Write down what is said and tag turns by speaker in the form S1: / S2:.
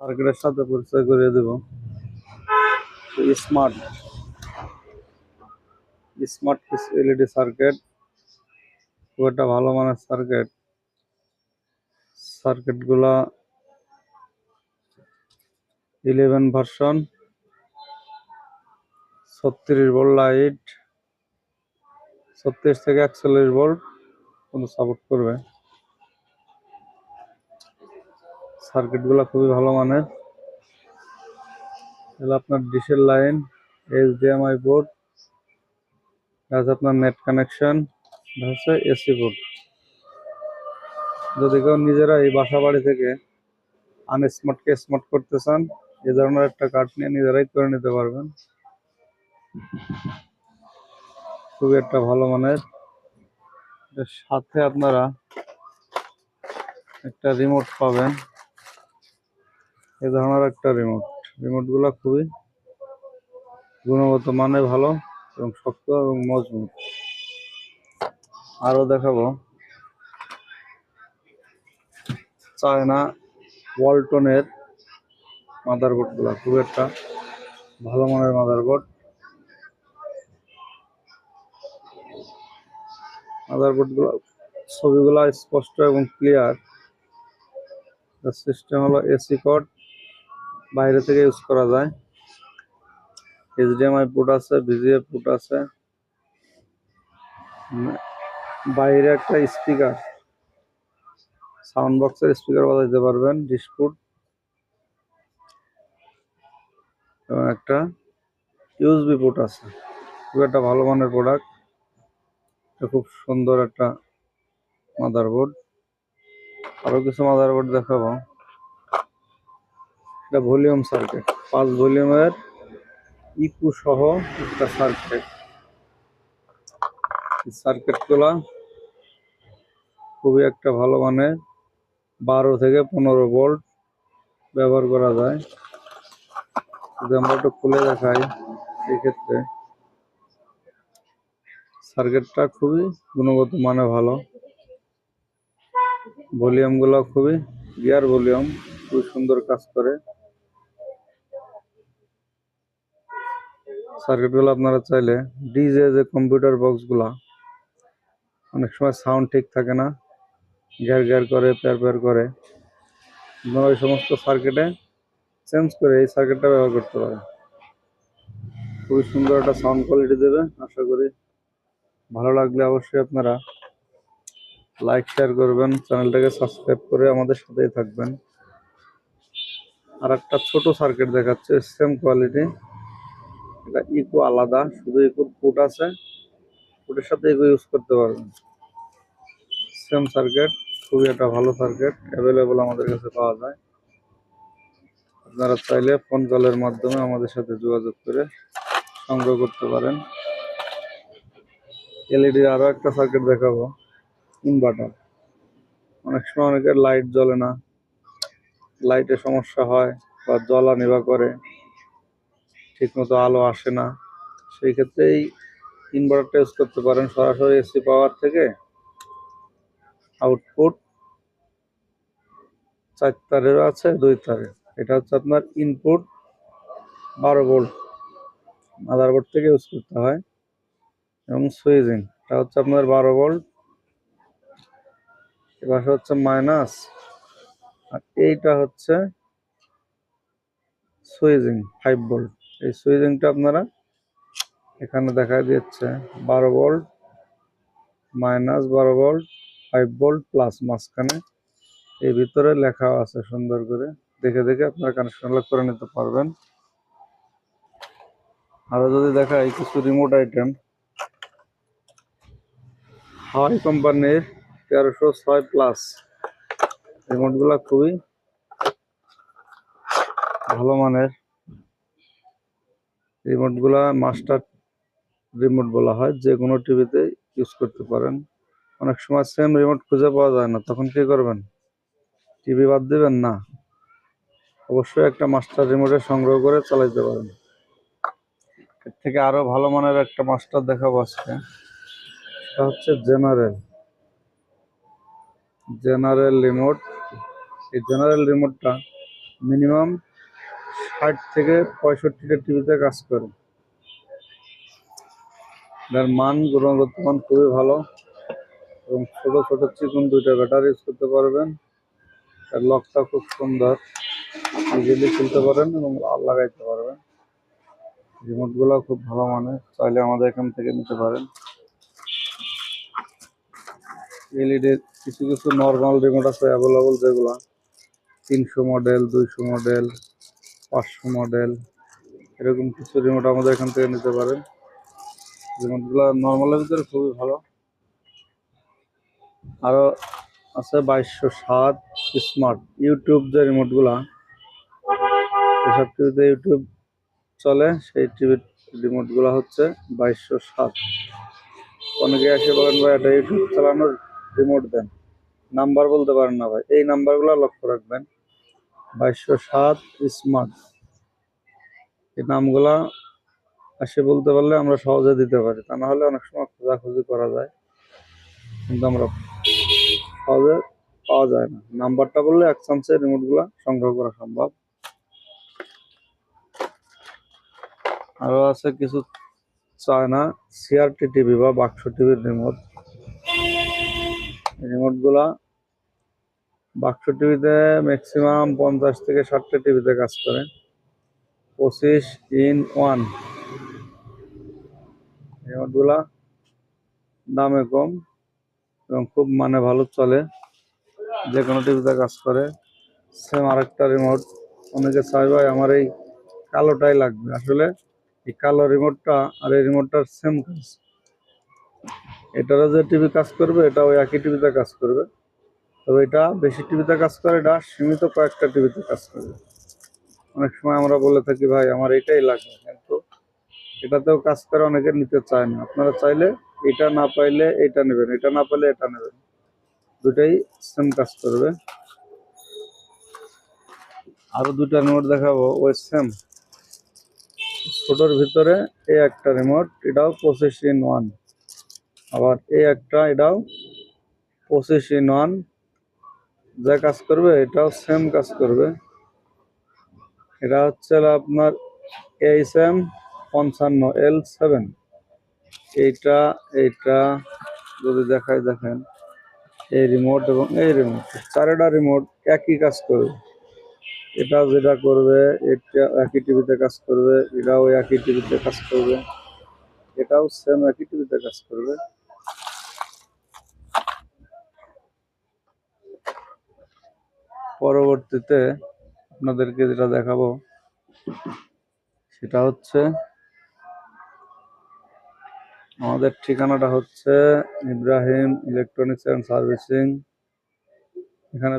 S1: সার্কিটের সাথে পরিচয় করিয়ে দেব। স্মার্ট স্মার্ট এলইডি সার্কিট, খুব একটা ভালো মানের সার্কিট। সার্কিটগুলা 11 ভার্সন, 36 ভোল্ট লাইট, 36 থেকে 41 ভোল্ট পর্যন্ত সাপোর্ট করবে। সার্কিটগুলো খুবই ভালো মানের। তাহলে আপনার ডিশের লাইন, এইচডিএমআই পোর্ট, আছে আপনার নেট কানেকশন, হচ্ছে এসি পোর্ট। যদি কেউ নিজেরা এই বাসা বাড়ি থেকে আনস্মার্টকে স্মার্ট করতে চান, এ ধরনের একটা কার্ড নিয়ে নিজেরাই করে নিতে পারবেন। খুবই একটা ভালো মানের। এর সাথে আপনারা একটা রিমোট পাবেন, এ ধরনের একটা রিমোটগুলো খুবই গুণগত মানে ভালো এবং শক্ত এবং মজবুত। আরো দেখাবো চায়না ওয়ালটনের মাদারবোর্ডগুলো, খুব একটা ভালো মানের মাদারবোর্ডগুলো ছবিগুলো স্পষ্ট এবং ক্লিয়ার। সিস্টেম হলো এসি কোড, বাইরে থেকে ইউজ করা যায়। এইচডিএমআই পোর্ট আছে, ভিজিএ পোর্ট আছে, বাইরে একটা স্পিকার, সাউন্ড বক্সের স্পিকার বাজাইতে পারবেন, ডিসপুট, এবং একটা ইউএসবি পোর্ট আছে। খুব একটা ভালো মানের প্রোডাক্ট, খুব সুন্দর একটা মাদারবোর্ড। আরো কিছু মাদারবোর্ড দেখাবো। এটা ভলিউম সার্কিট, 5 ভলিউমের ইকু সহ একটা সার্কিটগুলা খুবই একটা ভালো মানের। 12 থেকে 15 ভোল্ট ব্যবহার করা যায়। যদি আমরা একটু খুলে দেখাই, এই ক্ষেত্রে সার্কিটটা খুবই গুণগত মানে ভালো। ভলিউমগুলো খুবই গিয়ার ভলিউম, খুবই সুন্দর কাজ করে। সার্কিটগুলো আপনারা চাইলে ডিজে যে কম্পিউটার বক্সগুলা, অনেক সময় সাউন্ড ঠিক থাকে না, গ্যার গ্যার করে, প্যার করে, আপনারা ওই সমস্ত সার্কিটে চেঞ্জ করে এই সার্কিটটা ব্যবহার করতে পারেন। খুবই সুন্দর একটা সাউন্ড কোয়ালিটি দেবে। আশা করি ভালো লাগলে অবশ্যই আপনারা লাইক শেয়ার করবেন, চ্যানেলটাকে সাবস্ক্রাইব করে আমাদের সাথেই থাকবেন। আর একটা ছোট সার্কিট দেখাচ্ছে, সেম কোয়ালিটি, এটা ইকো আলাদা, শুধু ইকোর পোর্ট আছে, পোর্টের সাথে ইকো ইউজ করতে পারবেন। সেম সার্কিট, খুবই একটা ভালো সার্কিট, অ্যাভেলেবল আমাদের কাছে পাওয়া যায়। আপনারা চাইলে ফোন কলের মাধ্যমে আমাদের সাথে যোগাযোগ করে সংগ্রহ করতে পারেন। এলইডির আরো একটা সার্কিট দেখাবো, ইনভার্টার। অনেক সময় অনেকের লাইট জ্বলে না, লাইটের সমস্যা হয় বা জ্বলা নিভা করে, ঠিকমতো আলো আসে না, সেই ক্ষেত্রে এই ইনভার্টারটা ইউজ করতে পারেন। সরাসরি এসি পাওয়ার থেকে আউটপুট 4 তারেরও আছে, 2 তারের। এটা হচ্ছে আপনার ইনপুট 12 ভোল্ট, মাদারবোর্ড থেকে ইউজ করতে হয়। এবং সুইচিং, এটা হচ্ছে আপনার 12 ভোল্ট, এবার হচ্ছে মাইনাস, আর এইটা হচ্ছে সুইচিং 5 ভোল্ট। এই সুইচিংটা আপনারা এখানে দেখা দিচ্ছে 12 volt, minus 12 volt, 5 volt plus, মাঝখানে এই ভিতরে লেখা আছে সুন্দর করে, দেখে দেখে আপনারা কানেকশন করে নিতে পারবেন। আরো যদি দেখাই কিছু রিমোট আইটেম, হাওয়াই কোম্পানির 1306 প্লাস রিমোটগুলা খুবই ভালো মানের। রিমোটগুলা মাস্টার রিমোট বলা হয়, যে কোনো টিভিতে ইউজ করতে পারেন। অনেক সময় সেম রিমোট খুঁজে পাওয়া যায় না, তখন কি করবেন? টিভি বাদ দিবেন না, অবশ্যই একটা মাস্টার রিমোটে সংগ্রহ করে চালাইতে পারেন। এর থেকে আরো ভালো মানের একটা মাস্টার দেখাবো আজকে, এটা হচ্ছে জেনারেল রিমোট। এই জেনারেল রিমোটটা মিনিমাম 60 থেকে 65টা টিভিতে কাজ করে। এটার মান, গুণগত মান খুবই ভালো এবং ছোট ছোট চিকন 2টা ব্যাটারি ইউজ করতে পারবেন। এর লকটা খুব সুন্দর, ইজিলি খুলতে পারেন এবং লাগাইতে পারবেন। রিমোটগুলো খুব ভালো মানের, চাইলে আমাদের এখান থেকে নিতে পারেন। এলইডির কিছু কিছু নর্মাল রিমোট আছে অ্যাভেলেবল, যেগুলো 300 মডেল, 200 মডেল, 500 মডেল, এরকম কিছু রিমোট আমাদের এখান থেকে নিতে পারেন। রিমোটগুলো নর্মালের ভিতরে খুবই ভালো। আরো আছে 2207 স্মার্ট ইউটিউব, যে রিমোটগুলা এসব টিভিতে ইউটিউব চলে, সেই টিভির রিমোটগুলো হচ্ছে 2207। অনেকে এসে বলেন ভাই এটা ইউটিউব চালানোর রিমোট দেন, নাম্বার বলতে পারেন না ভাই, এই নাম্বারগুলো লক্ষ্য রাখবেন। 2207 স্মার্ট, এই নামগুলা এসে বলতে পারলে আমরা সহজে দিতে পারি, তা না হলে অনেক সময় খোঁজাখুঁজি করা যায় কিন্তু আমরা সহজে পাওয়া যায় না। নাম্বারটা বললে এক চান্সে রিমোটগুলা সংগ্রহ করা সম্ভব। আরো আছে কিছু চায়না সিআরটি টিভি বা বাক্স টিভির রিমোট। রিমোটগুলা বাক্স টিভিতে ম্যাক্সিমাম 50 থেকে 60টা টিভিতে কাজ করে। 25-in-1 রিমোটগুলা দামে কম এবং খুব মানে ভালো চলে, যে কোনো টিভিতে কাজ করে। সেম আরেকটা রিমোট, অনেকে চাই ভাই আমার এই কালোটাই লাগবে, আসলে এই কালো রিমোটটা আর এই রিমোটটার সেম কাজ। এটারও যে টিভি কাজ করবে, এটা ওই একই টিভিতে কাজ করবে, তবে এটা বেশি টিভিতে কাজ করে, এটা সীমিত কয়েকটা টিভিতে কাজ করবে। অনেক সময় আমরা বলে থাকি ভাই আমার এটাই লাগবে, কিন্তু এটাতেও কাজ করে, অনেকে নিতে চায় না। আপনারা চাইলে এটা না পাইলে এটা নেবেন, এটা না পাইলে এটা নেবেন, দুটাই সেম কাজ করবে। আরো 2টা রিমোট দেখাবো, ওই সেম ছোটোর ভিতরে এই একটা রিমোট, এটাও 25-in-1। আবার এই একটা, এটাও 25-in-1, যা কাজ করবে এটাও সেম কাজ করবে। এটা হচ্ছে আপনার HM55L7। এইটা এইটা যদি দেখাই, দেখেন এই রিমোট এবং এই রিমোট, 4টা রিমোট একই কাজ করবে। এটা যেটা করবে এটা একই টিভিতে কাজ করবে, এটাও একই টিভিতে কাজ করবে, এটাও সেম একই টিভিতে কাজ করবে। পরবর্তীতে আপনাদেরকে যেটা দেখাবো সেটা হচ্ছে, আমাদের ঠিকানাটা হচ্ছে ইব্রাহিম ইলেকট্রনিক্স অ্যান্ড সার্ভিসিং। এখানে